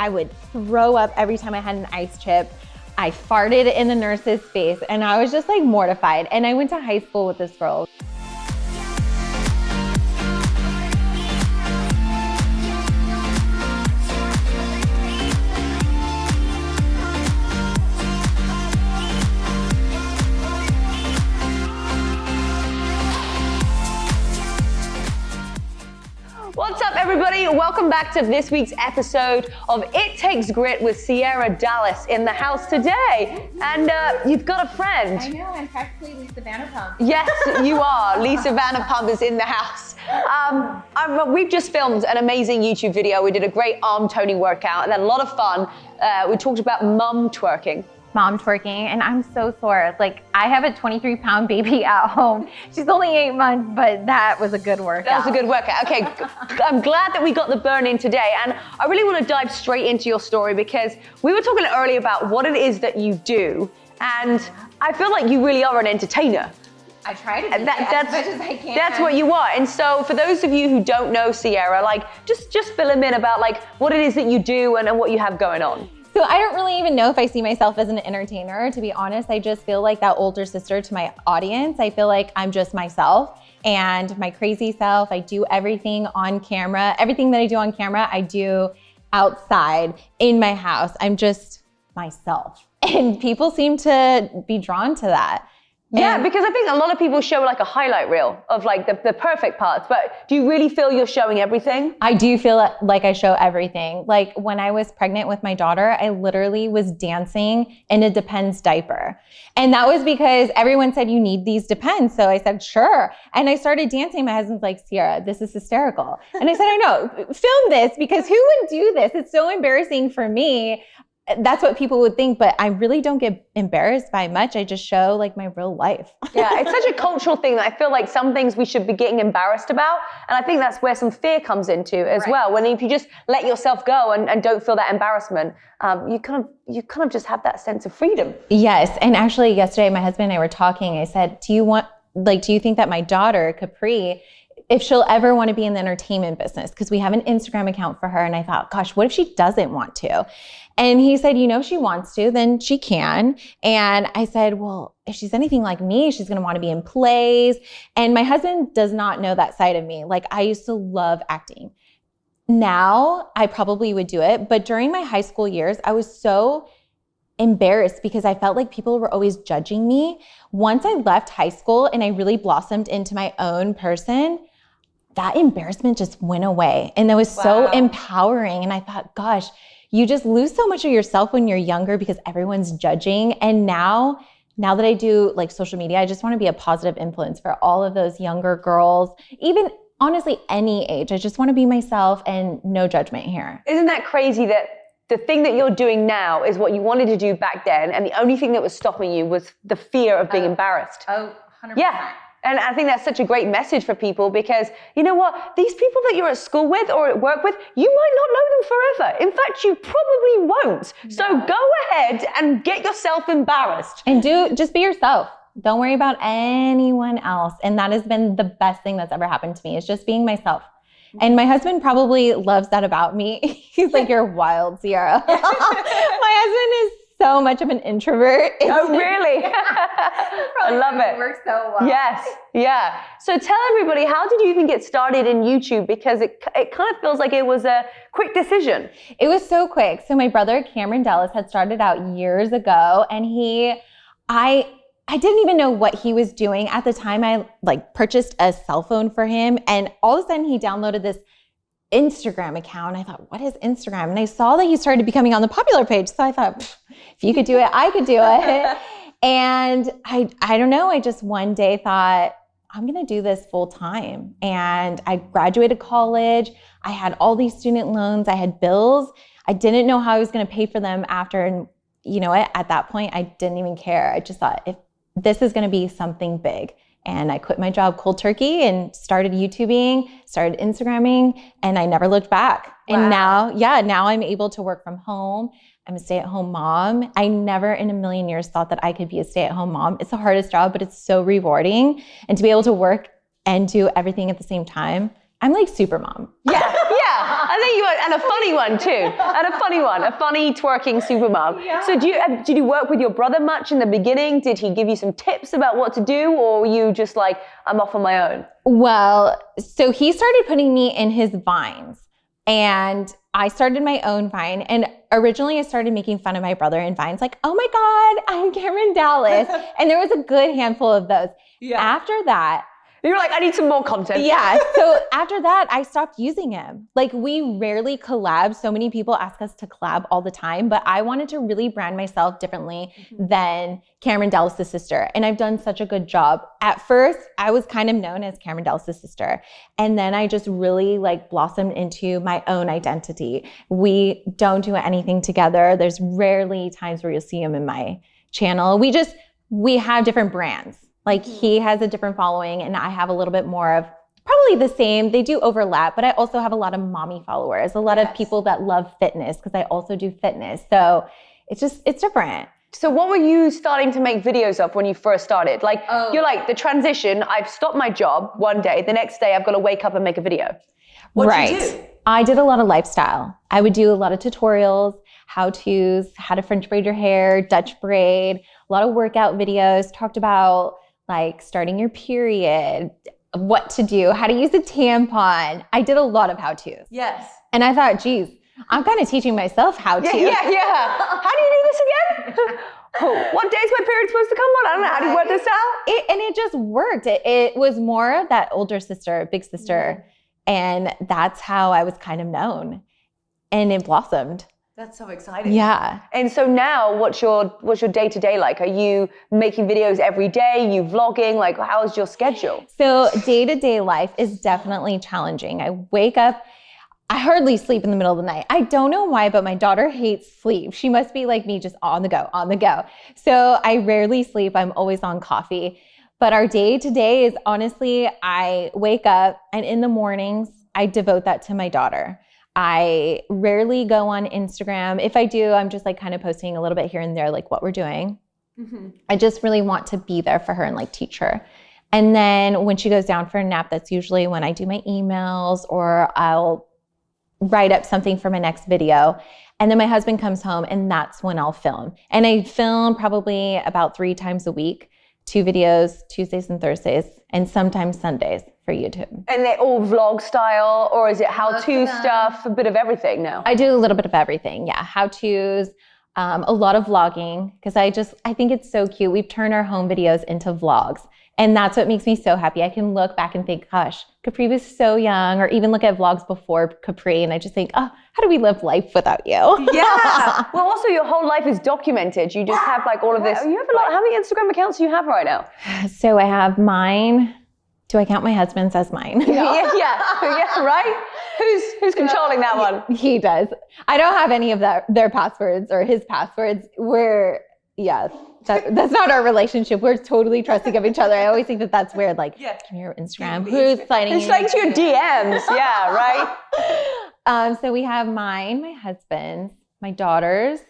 I would throw up every time I had an ice chip. I farted in the nurse's face and I was just like mortified. And I went to high school with this girl. What's up, everybody? Welcome back to this week's episode of It Takes Grit with Sierra Dallas in the house today. And you've got a friend. I know, I'm practically Lisa Vanderpump. Yes, you are. Lisa Vanderpump is in the house. We've just filmed an amazing YouTube video. We did a great arm toning workout and had a lot of fun. We talked about mum twerking. Mom twerking, and I'm so sore. Like, I have a 23-pound baby at home. She's only 8 months, but that was a good workout. That was a good workout. Okay, I'm glad that we got the burn in today, and I really want to dive straight into your story because we were talking earlier about what it is that you do, and I feel like you really are an entertainer. I try to be as much as I can. That's what you are. And so for those of you who don't know Sierra, like, just fill them in about like what it is that you do and what you have going on. So I don't really even know if I see myself as an entertainer, to be honest. I just feel like that older sister to my audience. I feel like I'm just myself and my crazy self. I do everything on camera. Everything that I do on camera, I do outside in my house. I'm just myself. And people seem to be drawn to that. Yeah, because I think a lot of people show like a highlight reel of like the perfect parts, but do you really feel you're showing everything? I do feel like I show everything. Like when I was pregnant with my daughter, I literally was dancing in a Depends diaper. And that was because everyone said you need these Depends. So I said, sure. And I started dancing. My husband's like, Sierra, this is hysterical. And I said, I know, film this because who would do this? It's so embarrassing for me. That's what people would think, but I really don't get embarrassed by much. I just show like my real life. Yeah, it's such a cultural thing that I feel like some things we should be getting embarrassed about. And I think that's where some fear comes into as well. When if you just let yourself go and don't feel that embarrassment, you kind of just have that sense of freedom. Yes, and actually yesterday my husband and I were talking. I said, do you think that my daughter, Capri, if she'll ever want to be in the entertainment business, because we have an Instagram account for her. And I thought, gosh, what if she doesn't want to? And he said, if she wants to, then she can. And I said, well, if she's anything like me, she's going to want to be in plays. And my husband does not know that side of me. Like I used to love acting. Now I probably would do it. But during my high school years, I was so embarrassed because I felt like people were always judging me. Once I left high school and I really blossomed into my own person, that embarrassment just went away. And it was so empowering. And I thought, gosh, you just lose so much of yourself when you're younger because everyone's judging. And now that I do like social media, I just want to be a positive influence for all of those younger girls, even honestly, any age. I just want to be myself and no judgment here. Isn't that crazy that the thing that you're doing now is what you wanted to do back then, and the only thing that was stopping you was the fear of being embarrassed? 100%. Yeah. And I think that's such a great message for people because you know what? These people that you're at school with or at work with, you might not know them forever. In fact, you probably won't. No. So go ahead and get yourself embarrassed. And just be yourself. Don't worry about anyone else. And that has been the best thing that's ever happened to me is just being myself. And my husband probably loves that about me. He's like, you're wild, Sierra. My husband is so much of an introvert. Oh, really? I love it. It works so well. Yes, yeah. So tell everybody, how did you even get started in YouTube? Because it kind of feels like it was a quick decision. It was so quick. So my brother, Cameron Dallas, had started out years ago, and I didn't even know what he was doing. At the time, I purchased a cell phone for him, and all of a sudden he downloaded this Instagram account. I thought, what is Instagram? And I saw that he started becoming on the popular page. So I thought, if you could do it, I could do it. And I don't know. I just one day thought, I'm going to do this full time. And I graduated college. I had all these student loans. I had bills. I didn't know how I was going to pay for them after. And you know what? At that point, I didn't even care. I just thought, if this is going to be something big. And I quit my job cold turkey and started YouTubing, started Instagramming, and I never looked back. Wow. And now I'm able to work from home. I'm a stay-at-home mom. I never in a million years thought that I could be a stay-at-home mom. It's the hardest job, but it's so rewarding. And to be able to work and do everything at the same time, I'm like super mom. Yeah. I funny one, and a funny one too. And a funny one, a funny twerking super mom. Yeah. So did you work with your brother much in the beginning? Did he give you some tips about what to do, or were you just like, I'm off on my own? Well, so he started putting me in his vines, and I started my own Vine. And originally I started making fun of my brother in Vines, like, oh my God, I'm Cameron Dallas. And there was a good handful of those. Yeah. After that, you were like, I need some more content. yeah. So after that, I stopped using him. Like, we rarely collab. So many people ask us to collab all the time, but I wanted to really brand myself differently than Cameron Dallas' sister. And I've done such a good job. At first, I was kind of known as Cameron Dallas' sister. And then I just really like blossomed into my own identity. We don't do anything together. There's rarely times where you'll see him in my channel. We have different brands. Like, he has a different following and I have a little bit more of probably the same. They do overlap, but I also have a lot of mommy followers, a lot of people that love fitness because I also do fitness. So it's different. So what were you starting to make videos of when you first started? Like, you're like, the transition, I've stopped my job one day, the next day I've got to wake up and make a video. What did you do? I did a lot of lifestyle. I would do a lot of tutorials, how-tos, how to French braid your hair, Dutch braid, a lot of workout videos, talked about like starting your period, what to do, how to use a tampon. I did a lot of how-tos. Yes. And I thought, geez, I'm kind of teaching myself how to. Yeah. How do you do this again? What day is my period supposed to come on? I don't know. How do you work this out? And it just worked. It was more of that older sister, big sister. And that's how I was kind of known. And it blossomed. That's so exciting. Yeah. And so now what's your day-to-day like? Are you making videos every day? You vlogging? Like, how is your schedule? So day-to-day life is definitely challenging. I wake up, I hardly sleep in the middle of the night. I don't know why, but my daughter hates sleep. She must be like me, just on the go. So I rarely sleep. I'm always on coffee. But our day-to-day is honestly, I wake up and in the mornings, I devote that to my daughter. I rarely go on Instagram. If I do, I'm just like kind of posting a little bit here and there, like what we're doing. I just really want to be there for her and like teach her. And then when she goes down for a nap, that's usually when I do my emails or I'll write up something for my next video. And then my husband comes home and that's when I'll film. And I film probably about 3 times a week, 2 videos, Tuesdays and Thursdays, and sometimes Sundays for YouTube. And they're all vlog style, or is it how-to stuff, a bit of everything now? I do a little bit of everything, yeah. How-tos, a lot of vlogging, because I think it's so cute. We've turned our home videos into vlogs. And that's what makes me so happy. I can look back and think, gosh, Capri was so young, or even look at vlogs before Capri, and I just think, oh, how do we live life without you? Yeah. Well, also your whole life is documented. You just have like all of this. You have a lot. How many Instagram accounts do you have right now? So I have mine. Do I count my husband's as mine? Yeah, right? Who's controlling that one? He does. I don't have any of their passwords or his passwords. That's not our relationship. We're totally trusting of each other. I always think that's weird. Like, can your Instagram? Who's sliding? Who's sliding to your DMs? Yeah, right. So we have mine, my husband's, my daughter's.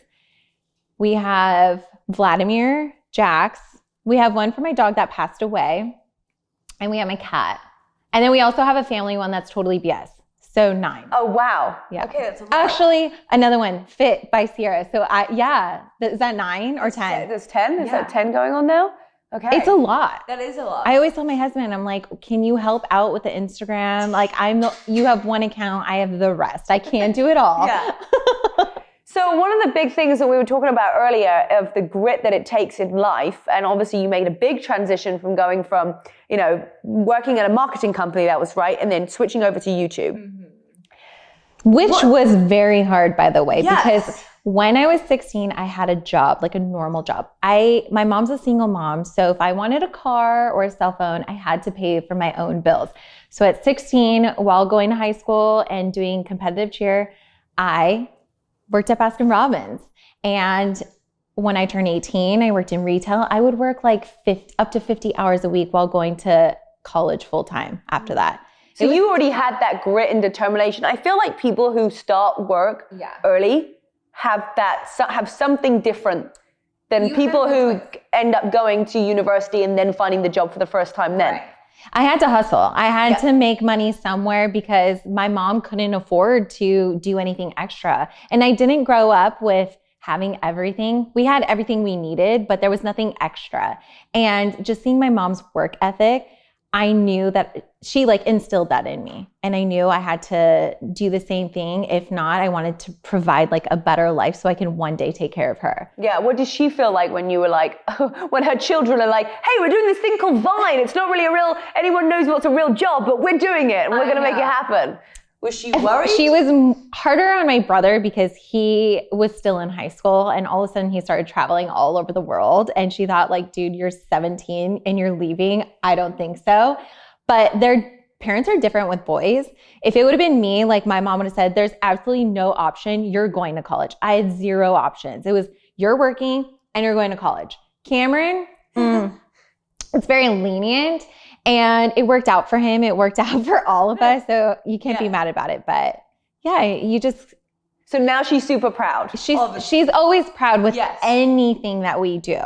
We have Vladimir, Jack's. We have one for my dog that passed away. And we have my cat. And then we also have a family one that's totally BS. So 9. Oh, wow. Yeah. Okay, that's a lot. Actually, another one, Fit by Sierra. So is that 9 or 10? There's 10? Is that 10 going on now? Okay. It's a lot. That is a lot. I always tell my husband, I'm like, can you help out with the Instagram? Like, you have one account, I have the rest. I can't do it all. Yeah. So one of the big things that we were talking about earlier of the grit that it takes in life, and obviously you made a big transition from going from, working at a marketing company, that was right, and then switching over to YouTube. Which was very hard, by the way, because when I was 16, I had a job, like a normal job. My mom's a single mom, so if I wanted a car or a cell phone, I had to pay for my own bills. So at 16, while going to high school and doing competitive cheer, I worked at Baskin-Robbins. And when I turned 18, I worked in retail. I would work like up to 50 hours a week while going to college full time after that. So you already had that grit and determination. I feel like people who start work early have something different than people who end up going to university and then finding the job for the first time then. Right. I had to hustle. I had to make money somewhere because my mom couldn't afford to do anything extra. And I didn't grow up with having everything. We had everything we needed, but there was nothing extra. And just seeing my mom's work ethic, I knew that she like instilled that in me. And I knew I had to do the same thing. If not, I wanted to provide like a better life so I can one day take care of her. Yeah. What did she feel like when you were like, when her children are like, hey, we're doing this thing called Vine. It's not really anyone knows what's a real job, but we're doing it and we're going to make it happen. Was she worried? She was harder on my brother because he was still in high school and all of a sudden he started traveling all over the world. And she thought like, dude, you're 17 and you're leaving. I don't think so. But their parents are different with boys. If it would have been me, like my mom would have said, there's absolutely no option. You're going to college. I had zero options. It was you're working and you're going to college. Cameron, it's very lenient. And it worked out for him. It worked out for all of us. So you can't be mad about it. But yeah, you just. So now she's super proud. She's always proud with anything that we do.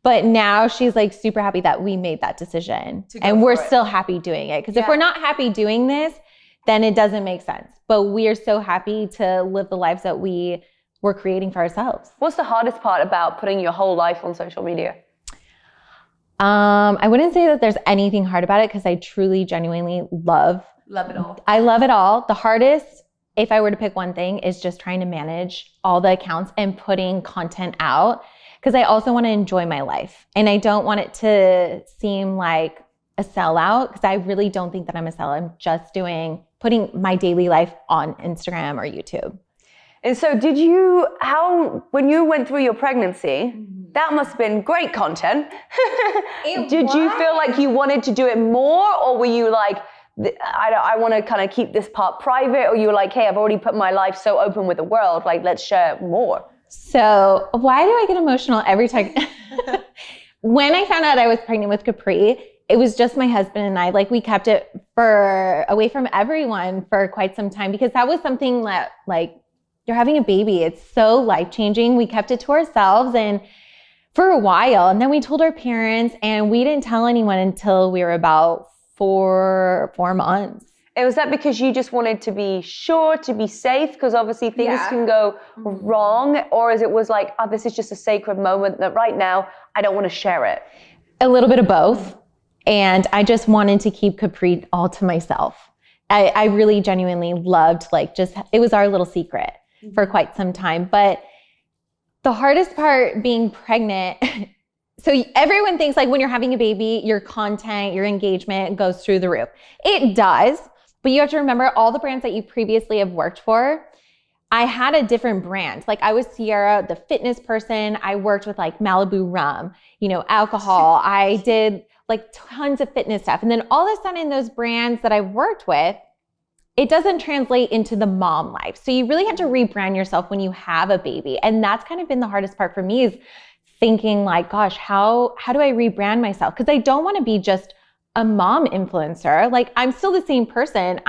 But now she's like super happy that we made that decision. And we're still happy doing it. Because if we're not happy doing this, then it doesn't make sense. But we are so happy to live the lives that we were creating for ourselves. What's the hardest part about putting your whole life on social media? I wouldn't say that there's anything hard about it because I truly, genuinely love it all. I love it all. The hardest, if I were to pick one thing, is just trying to manage all the accounts and putting content out because I also want to enjoy my life. And I don't want it to seem like a sellout because I really don't think that I'm a sellout. I'm just putting my daily life on Instagram or YouTube. And so when you went through your pregnancy, that must have been great content. Did you feel like you wanted to do it more? Or were you like, I want to kind of keep this part private? Or you were like, hey, I've already put my life so open with the world. Like, let's share more. So why do I get emotional every time? When I found out I was pregnant with Capri, it was just my husband and I. Like we kept it away from everyone for quite some time because that was something that like, you're having a baby. It's so life-changing. We kept it to ourselves and for a while. And then we told our parents and we didn't tell anyone until we were about four months. And was that because you just wanted to be sure, to be safe? Because obviously things can go wrong. Or as it was like, oh, this is just a sacred moment that right now I don't want to share it. A little bit of both. And I just wanted to keep Capri all to myself. I really genuinely loved it was our little secret for quite some time. But the hardest part being pregnant, so everyone thinks like when you're having a baby, your content, your engagement goes through the roof. It does, but you have to remember all the brands that you previously have worked for. I had a different brand. Like I was Sierra, the fitness person. I worked with like Malibu rum, alcohol. I did like tons of fitness stuff. And then all of a sudden those brands that I've worked with, it doesn't translate into the mom life. So you really have to rebrand yourself when you have a baby. And that's kind of been the hardest part for me is thinking like, gosh, how do I rebrand myself? Because I don't want to be just a mom influencer. Like I'm still the same person.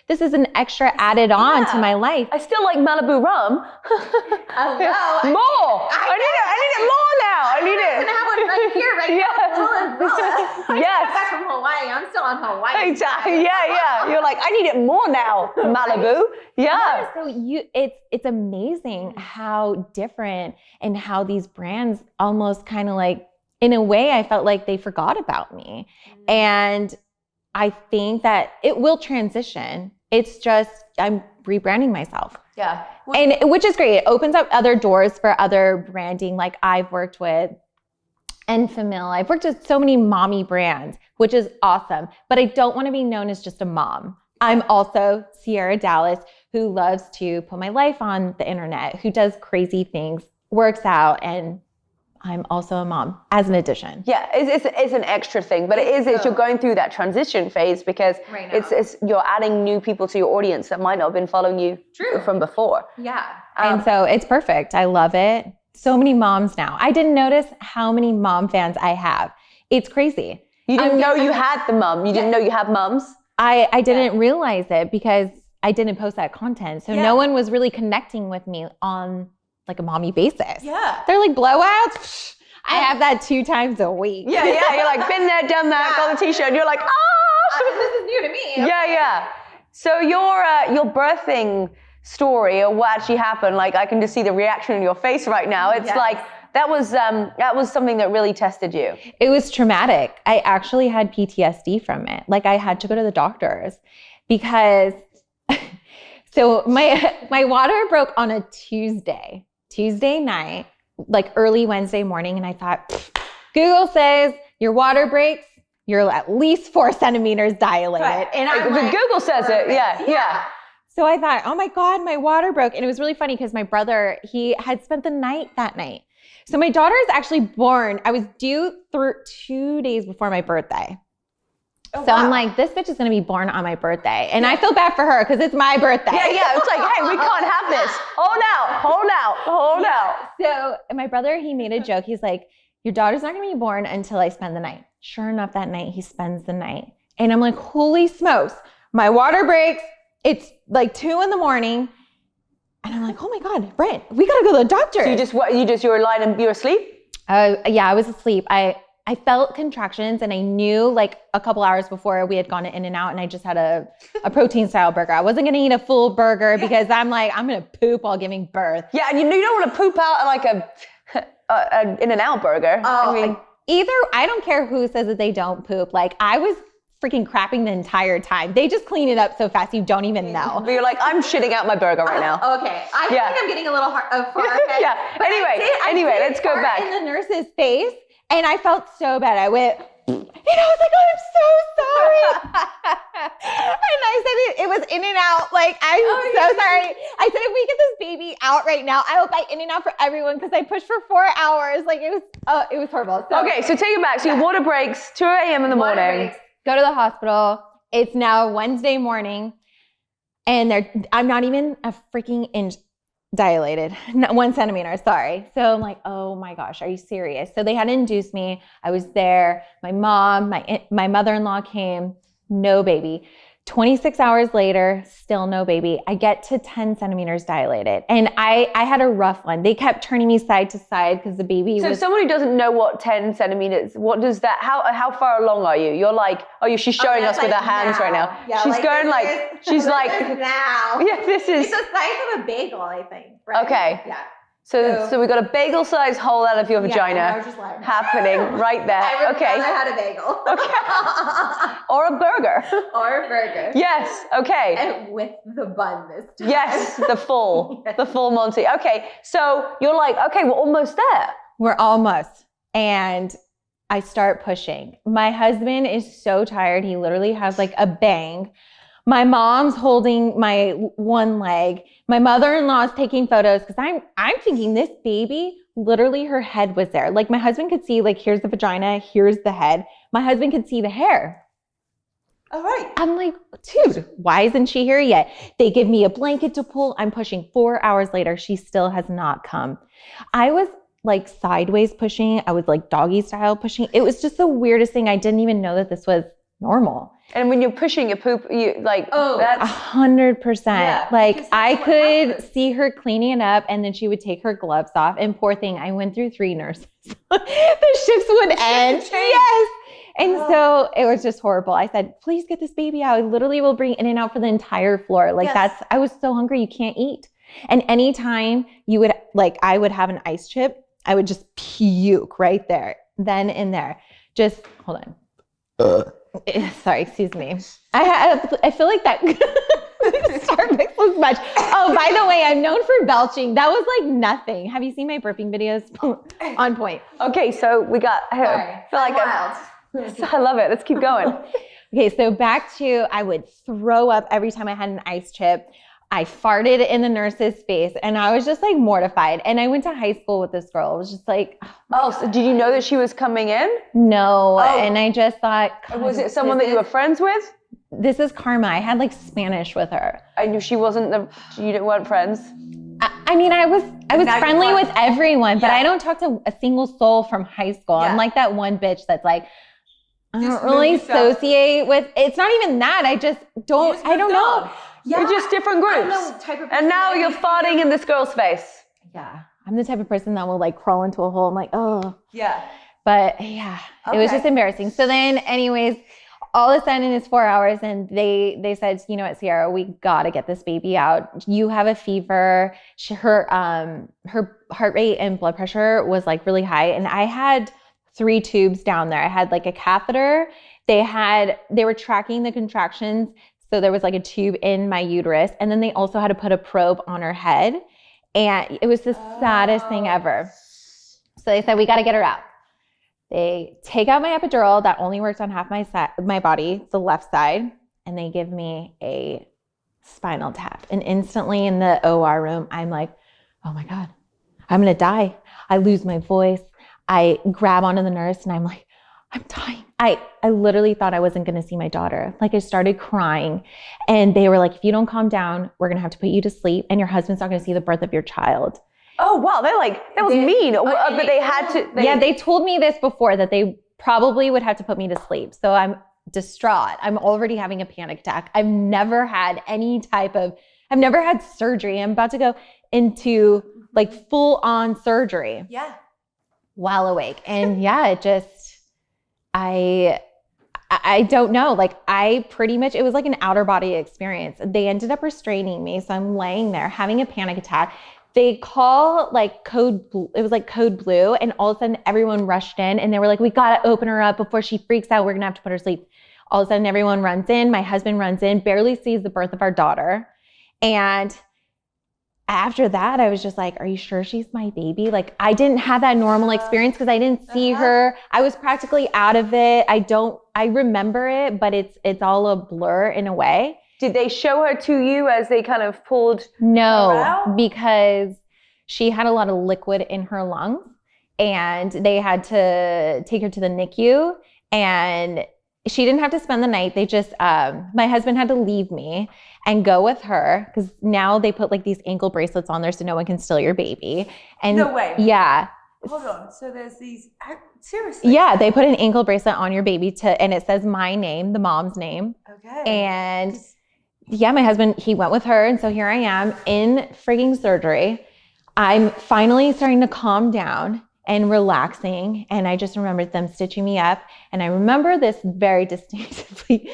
This is an extra added on to my life. I still like Malibu rum. Oh no. More. I need it more now. I need it. I'm gonna have one right here, right now. Yes. I'm back from Hawaii. I'm still on Hawaii. Exactly. Yeah. You're like, I need it more now, Malibu. Yeah. So it's amazing how different and how these brands almost kind of like, in a way, I felt like they forgot about me. And I think that it will transition. It's just, I'm rebranding myself. Yeah. And which is great. It opens up other doors for other branding. Like I've worked with Enfamil. I've worked with so many mommy brands, which is awesome. But I don't want to be known as just a mom. I'm also Sierra Dallas, who loves to put my life on the internet, who does crazy things, works out, and I'm also a mom as an addition. Yeah, it's an extra thing, but it's you're going through that transition phase because it's you're adding new people to your audience that might not have been following you from before. Yeah, and so it's perfect. I love it. So many moms now. I didn't notice how many mom fans I have. It's crazy. You didn't know you had the mom. You didn't know you had moms. I didn't realize it because I didn't post that content. So no one was really connecting with me on like a mommy basis. Yeah. They're like blowouts. I have that 2 times a week. Yeah, you're like, been there, done that, got the t-shirt, and you're like, This is new to me. Okay. Yeah. So your birthing story, or what actually happened, like I can just see the reaction on your face right now. It's like, that was something that really tested you. It was traumatic. I actually had PTSD from it. Like I had to go to the doctors because, so my water broke on a Tuesday night, like early Wednesday morning. And I thought, Google says your water breaks, you're at least 4 centimeters dilated. Right. And I'm like, Google says it. Yeah. So I thought, oh my God, my water broke. And it was really funny because my brother, he had spent the night that night. So my daughter is actually born. I was due 2 days before my birthday. Oh, so wow. I'm like, this bitch is going to be born on my birthday. And I feel bad for her because it's my birthday. Yeah. It's like, hey, we can't have this. Hold out. So my brother, he made a joke. He's like, your daughter's not going to be born until I spend the night. Sure enough, that night he spends the night. And I'm like, holy smokes, my water breaks. It's like 2 a.m. And I'm like, oh my God, Brent, we got to go to the doctor. So you were lying and you were asleep? Yeah, I was asleep. I felt contractions and I knew like a couple hours before we had gone to In-N-Out and I just had a protein style burger. I wasn't going to eat a full burger because I'm like, I'm going to poop while giving birth. Yeah, and you don't want to poop out like an In-N-Out burger. Oh, I mean, I don't care who says that they don't poop. Like I was freaking crapping the entire time. They just clean it up so fast you don't even know. But you're like, I'm shitting out my burger right now. Okay. I think I'm getting a little far. Yeah. But anyway, let's go back. In the nurse's face, and I felt so bad. I went, and I was like, oh, I'm so sorry. And I said it was In-N-Out. Like, I'm so sorry. I said, if we get this baby out right now, I will buy In-N-Out for everyone because I pushed for 4 hours. Like, it was horrible. So, okay, so take it back. So your water breaks 2 a.m. in the morning. Go to the hospital. It's now Wednesday morning, and I'm not even a freaking inch dilated, not 1 centimeter, sorry. So I'm like, oh my gosh, are you serious? So they had to induce me. I was there. My mom, my mother-in-law came, no baby. 26 hours later, still no baby. I get to 10 centimeters dilated. And I had a rough one. They kept turning me side to side because the baby was... So someone who doesn't know what 10 centimeters, what does that, how far along are you? You're like, she's showing us with her hands right now. Yeah, she's going like, she's like... now. Yeah, this is... It's the size of a bagel, I think. Right? Okay. Yeah. So we got a bagel-sized hole out of your vagina happening right there. I had a bagel. Okay. Or a burger. Yes. Okay. And with the bun this time. Yes, the full Monty. Okay. So you're like, okay, we're almost there. We're almost. And I start pushing. My husband is so tired. He literally has like a bang. My mom's holding my one leg. My mother-in-law is taking photos because I'm thinking this baby, literally her head was there. Like my husband could see, like, here's the vagina, here's the head. My husband could see the hair. All right. I'm like, dude, why isn't she here yet? They give me a blanket to pull. I'm pushing 4 hours later. She still has not come. I was like sideways pushing. I was like doggy style pushing. It was just the weirdest thing. I didn't even know that this was normal. And when you're pushing your poop, you like, that's 100%. Yeah, like I could see her cleaning it up and then she would take her gloves off. And poor thing, I went through 3 nurses. The shifts would end. Yes. And so it was just horrible. I said, please get this baby out. I literally will bring In-N-Out for the entire floor. Like I was so hungry, you can't eat. And anytime I would have an ice chip, I would just puke right there, then and there. Just hold on. Sorry, excuse me. I feel like that Starbucks was much. Oh, by the way, I'm known for belching. That was like nothing. Have you seen my burping videos? On point. Okay, so we got. I feel like I love it. Let's keep going. Okay, so back to I would throw up every time I had an ice chip. I farted in the nurse's face and I was just like mortified. And I went to high school with this girl. It was just like, so did you know that she was coming in? No. And I just thought, was it someone that you were friends with? This is Karma. I had like Spanish with her. I knew she wasn't you weren't friends? I mean, I was friendly with everyone, but I don't talk to a single soul from high school. Yeah. I'm like that one bitch that's like, I don't really associate with, it's not even that. I don't know. Yeah. You're just different groups. And now you're farting in this girl's face. yeah, I'm the type of person that will like crawl into a hole. I'm like, oh. Yeah. But yeah, it was just embarrassing. So then anyways, all of a sudden it's 4 hours and they said, you know what, Sierra, we got to get this baby out. You have a fever. Her heart rate and blood pressure was like really high. And I had 3 tubes down there. I had like a catheter. They were tracking the contractions. So there was like a tube in my uterus. And then they also had to put a probe on her head. And it was the saddest thing ever. So they said, we got to get her out. They take out my epidural that only works on half my body, the left side, and they give me a spinal tap. And instantly in the OR room, I'm like, oh my God, I'm going to die. I lose my voice. I grab onto the nurse and I'm like, I'm dying. I literally thought I wasn't going to see my daughter. Like I started crying and they were like, if you don't calm down, we're going to have to put you to sleep and your husband's not going to see the birth of your child. Oh, wow. They're like, that was mean. But they had to. Yeah, they told me this before that they probably would have to put me to sleep. So I'm distraught. I'm already having a panic attack. I've never had surgery. I'm about to go into like full on surgery. Yeah. While awake. And yeah, it just, I don't know. Like it was like an outer body experience. They ended up restraining me. So I'm laying there having a panic attack. They call like code blue. And all of a sudden everyone rushed in and they were like, we got to open her up before she freaks out. We're going to have to put her to sleep. All of a sudden everyone runs in. My husband runs in, barely sees the birth of our daughter. And after that, I was just like, are you sure she's my baby? Like I didn't have that normal experience because I didn't see her. I was practically out of it. I remember it, but it's all a blur in a way. Did they show her to you as they kind of pulled No, her out? Because she had a lot of liquid in her lungs and they had to take her to the NICU and she didn't have to spend the night. They just, my husband had to leave me and go with her because now they put like these ankle bracelets on there so no one can steal your baby. And no way. Yeah. Hold on. So there's these, seriously? Yeah, they put an ankle bracelet on your baby and it says my name, the mom's name. Okay. And yeah, my husband, he went with her. And so here I am in frigging surgery. I'm finally starting to calm down and relaxing. And I just remembered them stitching me up. And I remember this very distinctively.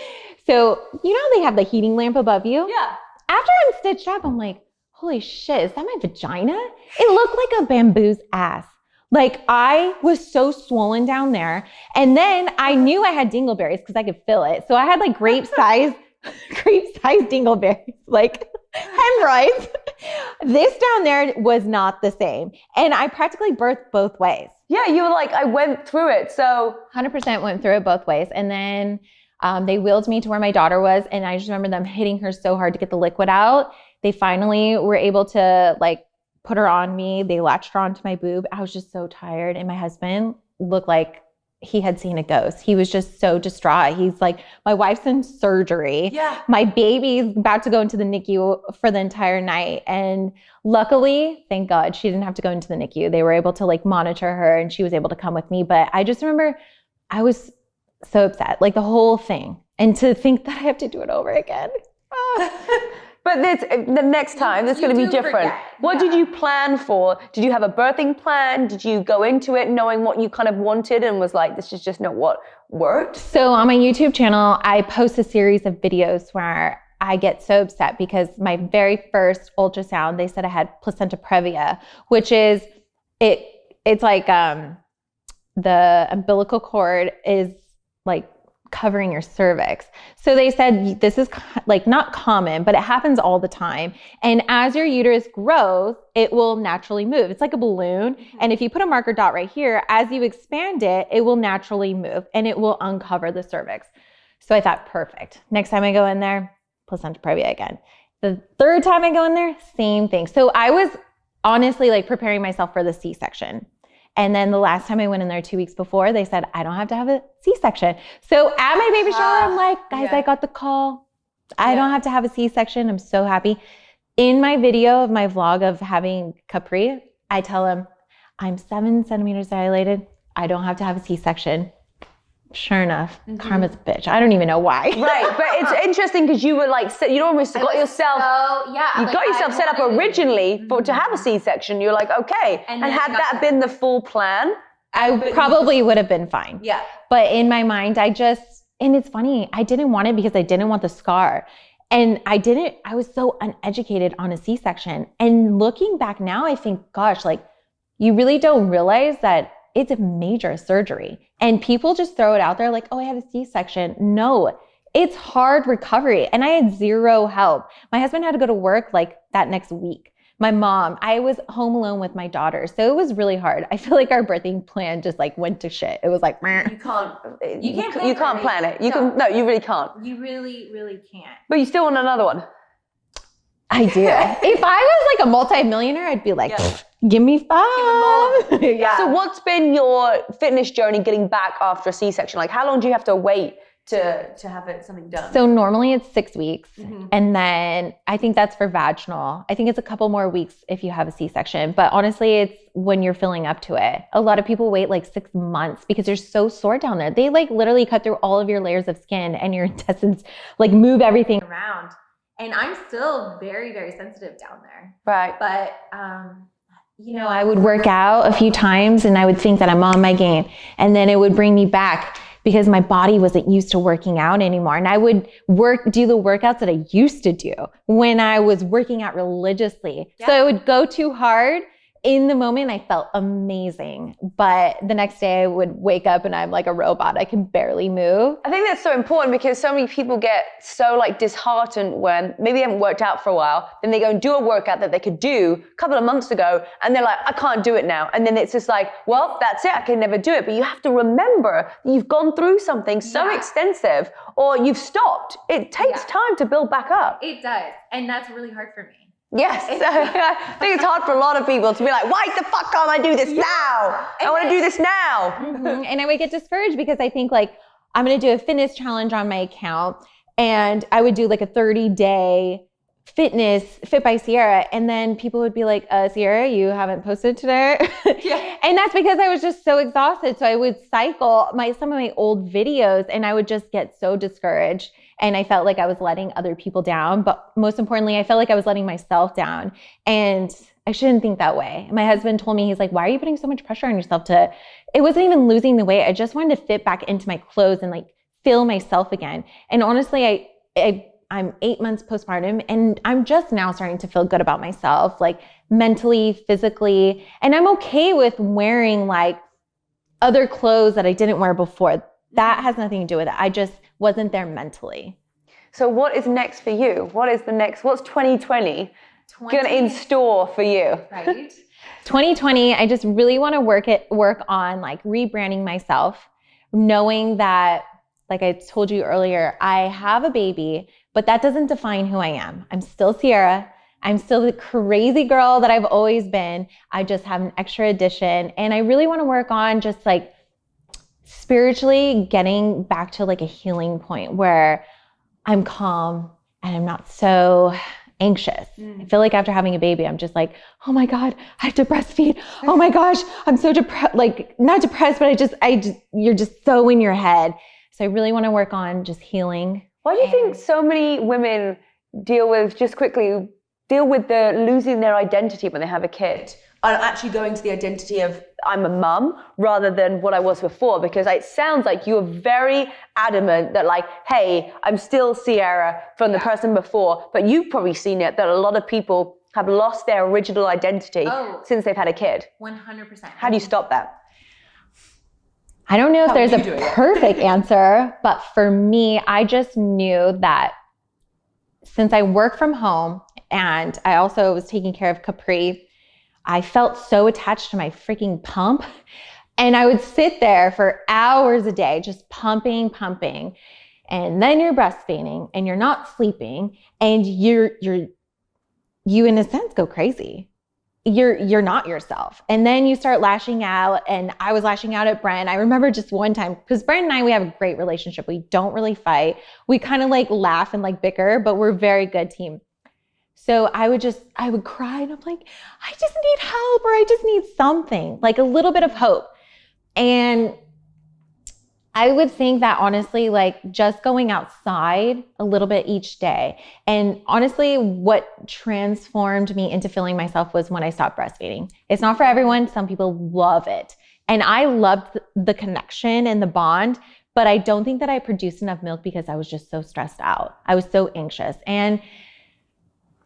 So, you know, they have the heating lamp above you. Yeah. After I'm stitched up, I'm like, holy shit, is that my vagina? It looked like a bamboo's ass. Like I was so swollen down there. And then I knew I had dingleberries because I could feel it. So I had like grape-sized dingleberries, like hemorrhoids. This down there was not the same. And I practically birthed both ways. Yeah, you were like, I went through it. So 100% went through it both ways. And then they wheeled me to where my daughter was. And I just remember them hitting her so hard to get the liquid out. They finally were able to like put her on me. They latched her onto my boob. I was just so tired. And my husband looked like he had seen a ghost. He was just so distraught. He's like, my wife's in surgery. Yeah. My baby's about to go into the NICU for the entire night. And luckily, thank God, she didn't have to go into the NICU. They were able to like monitor her and she was able to come with me. But I just remember I was so upset, like the whole thing. And to think that I have to do it over again. But the next time, it's going to be different. What did you plan for? Did you have a birthing plan? Did you go into it knowing what you kind of wanted and was like, this is just not what worked? So on my YouTube channel, I post a series of videos where I get so upset because my very first ultrasound, they said I had placenta previa, which is, it's like the umbilical cord is like covering your cervix. So they said this is like not common, but it happens all the time. And as your uterus grows, it will naturally move. It's like a balloon. And if you put a marker dot right here, as you expand it, it will naturally move and it will uncover the cervix. So I thought, perfect. Next time I go in there, placenta previa again. The third time I go in there, same thing. So I was honestly like preparing myself for the C-section. And then the last time I went in there 2 weeks before, they said, I don't have to have a C-section. So at my baby shower, I'm like, guys, I got the call. I don't have to have a C-section. I'm so happy. In my video of my vlog of having Capri, I tell them, I'm 7 centimeters dilated. I don't have to have a C-section. Sure enough, karma's a bitch. I don't even know why. Right, but it's interesting because you were like, you almost got yourself, got yourself set up originally to have a C-section. You're like, okay, and had that been the full plan, I probably would have been fine. Yeah. But in my mind, and it's funny, I didn't want it because I didn't want the scar. And I was so uneducated on a C-section. And looking back now, I think, gosh, like you really don't realize that it's a major surgery. And people just throw it out there like, oh, I had a C-section. No, it's hard recovery. And I had zero help. My husband had to go to work like that next week. My mom, I was home alone with my daughter. So it was really hard. I feel like our birthing plan just like went to shit. It was like, you can't plan it. No, you really can't. You really, really can't. But you still want another one. I do. If I was like a multi-millionaire, I'd be like, give me 5. Yeah. So what's been your fitness journey getting back after a C-section? Like how long do you have to wait to have something done? So normally it's 6 weeks. And then I think that's for vaginal. I think it's a couple more weeks if you have a C-section. But honestly, it's when you're filling up to it. A lot of people wait like 6 months because they're so sore down there. They like literally cut through all of your layers of skin and your intestines like move everything around. And I'm still very, very sensitive down there. Right. But, I would work out a few times and I would think that I'm on my game. And then it would bring me back because my body wasn't used to working out anymore. And I would do the workouts that I used to do when I was working out religiously. Yeah. So I would go too hard. In the moment, I felt amazing. But the next day I would wake up and I'm like a robot. I can barely move. I think that's so important because so many people get so like disheartened when maybe they haven't worked out for a while. Then they go and do a workout that they could do a couple of months ago. And they're like, I can't do it now. And then it's just like, well, that's it. I can never do it. But you have to remember that you've gone through something so extensive or you've stopped. It takes time to build back up. It does. And that's really hard for me. Yes, I think it's hard for a lot of people to be like, why the fuck can't I do this now? I want to do this now. And I would get discouraged because I think like, I'm going to do a fitness challenge on my account. And I would do like a 30-day fitness, Fit by Sierra. And then people would be like, Sierra, you haven't posted today. And that's because I was just so exhausted. So I would cycle some of my old videos and I would just get so discouraged. And I felt like I was letting other people down. But most importantly, I felt like I was letting myself down. And I shouldn't think that way. My husband told me, he's like, why are you putting so much pressure on yourself it wasn't even losing the weight. I just wanted to fit back into my clothes and like feel myself again. And honestly, I'm 8 months postpartum and I'm just now starting to feel good about myself, like mentally, physically. And I'm okay with wearing like other clothes that I didn't wear before. That has nothing to do with it. I just wasn't there mentally. So what is next for you? What's 2020 gonna in store for you? Right. 2020, I just really want to work on like rebranding myself, knowing that, like I told you earlier, I have a baby, but that doesn't define who I am. I'm still Sierra. I'm still the crazy girl that I've always been. I just have an extra addition. And I really want to work on just like spiritually getting back to like a healing point where I'm calm and I'm not so anxious. I feel like after having a baby, I'm just like, oh my God, I have to breastfeed. Oh my gosh, I'm so depressed, like not depressed, but you're just so in your head. So I really want to work on just healing. Why do you think so many women deal with the losing their identity when they have a kid? And actually going to the identity of I'm a mum rather than what I was before, because it sounds like you're very adamant that like, hey, I'm still Sierra from the person before, but you've probably seen it that a lot of people have lost their original identity since they've had a kid. 100%. How do you stop that? I don't know if there's a perfect answer, but for me, I just knew that since I work from home and I also was taking care of Capri, I felt so attached to my freaking pump. And I would sit there for hours a day, just pumping. And then you're breastfeeding and you're not sleeping and you in a sense go crazy. You're not yourself. And then you start lashing out, and I was lashing out at Brent. I remember just one time, because Brent and I, we have a great relationship. We don't really fight. We kind of like laugh and like bicker, but we're a very good team. So I would cry and I'm like, I just need help, or I just need something, like a little bit of hope. And I would think that honestly, like just going outside a little bit each day. And honestly, what transformed me into feeling myself was when I stopped breastfeeding. It's not for everyone. Some people love it. And I loved the connection and the bond, but I don't think that I produced enough milk because I was just so stressed out. I was so anxious. And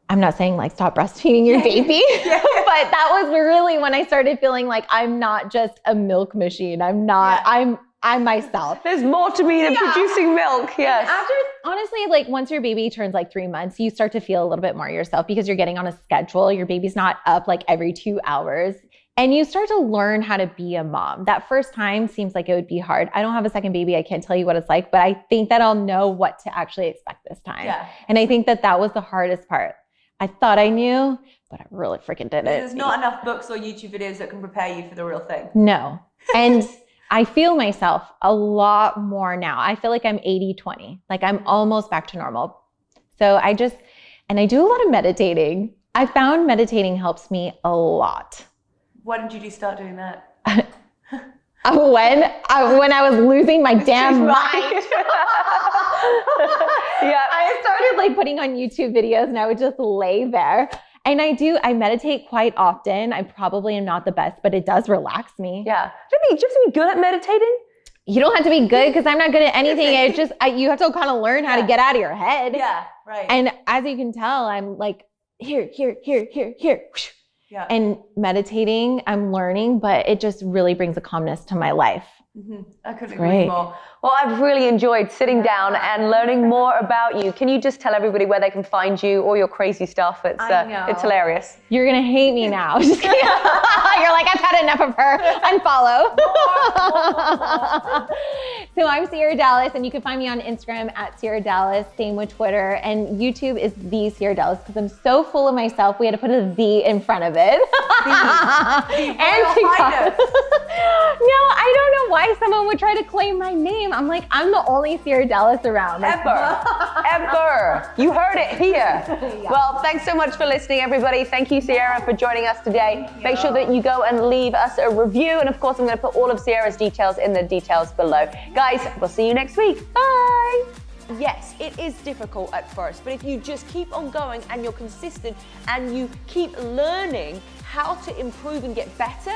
I'm not saying like stop breastfeeding your baby, but that was really when I started feeling like I'm not just a milk machine. I'm not, I'm myself. There's more to me than producing milk. Yes. After, honestly, like once your baby turns like 3 months, you start to feel a little bit more yourself because you're getting on a schedule. Your baby's not up like every 2 hours. And you start to learn how to be a mom. That first time seems like it would be hard. I don't have a second baby. I can't tell you what it's like, but I think that I'll know what to actually expect this time. Yeah. And I think that that was the hardest part. I thought I knew, but I really freaking didn't. There's not enough books or YouTube videos that can prepare you for the real thing. No. And I feel myself a lot more now. I feel like I'm 80-20. Like I'm almost back to normal. So I do a lot of meditating. I found meditating helps me a lot. When did you start doing that? When I was losing my damn mind. Yeah. I started like putting on YouTube videos and I would just lay there. And I meditate quite often. I probably am not the best, but it does relax me. Yeah. Do you just be good at meditating? You don't have to be good because I'm not good at anything. It's just, you have to kind of learn how to get out of your head. Yeah, right. And as you can tell, I'm like, here. Yeah. And meditating, I'm learning, but it just really brings a calmness to my life. Mm-hmm. I couldn't Great. agree more. Well, I've really enjoyed sitting down and learning more about you. Can you just tell everybody where they can find you, all your crazy stuff? It's hilarious. You're going to hate me now. Just kidding. You're like, I've had enough of her. Unfollow. So I'm Sierra Dallas, and you can find me on Instagram at Sierra Dallas, same with Twitter. And YouTube is the Sierra Dallas because I'm so full of myself. We had to put a "the" in front of it. And TikTok. No, I don't know why someone would try to claim my name. I'm like, I'm the only Sierra Dallas around. Ever. You heard it here. Well, thanks so much for listening, everybody. Thank you, Sierra, for joining us today. Make sure that you go and leave us a review. And of course, I'm going to put all of Sierra's details in the details below. Guys, we'll see you next week. Bye. Yes, it is difficult at first, but if you just keep on going and you're consistent and you keep learning how to improve and get better,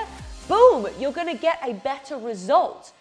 boom, you're going to get a better result.